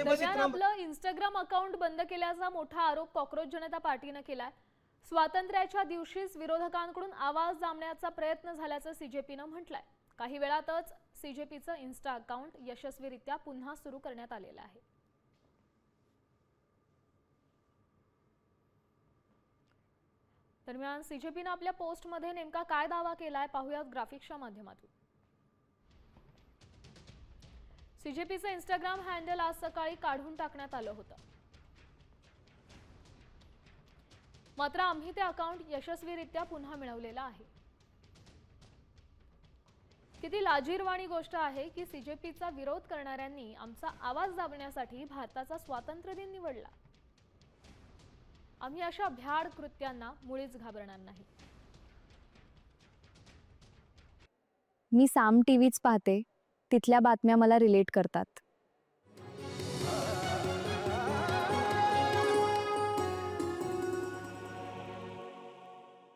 म्हणजे बस दरम्यान इतना आपलं इंस्टाग्राम अकाउंट बंद केल्याचा मोठा आरोप कॉक्रोच जनता पार्टीने केलाय. स्वातंत्र्याच्या दिवशीच विरोधकांकडून आवाज दाबण्याचा प्रयत्न झाल्याचं सीजेपीनं म्हटलंय. काही वेळातच सीजेपीचं इन्स्टा अकाउंट यशस्वीरित्या पुन्हा सुरू करण्यात आलेलं आहे. दरम्यान सीजेपीनं आपल्या पोस्टमध्ये नेमका काय दावा केलाय पाहूयात ग्राफिक्सच्या माध्यमातून. सीजेपीचं इंस्टाग्राम हँडल आज सकाळी काढून टाकण्यात आलं होतं. मात्र आम्ही ते अकाउंट यशस्वीरित्या पुन्हा मिळवलेलं आहे. किती लाजिरवाणी गोष्ट आहे की सीजेपीचा विरोध करणाऱ्यांनी आमचा आवाज दाबण्यासाठी भारताचा स्वातंत्र्य दिन निवडला. आम्ही अशा भ्याड कृत्यांना मुळीच घाबरणार नाही. मी साम टीव्हीच पाहते. तिथल्या बातम्या मला रिलेट करतात.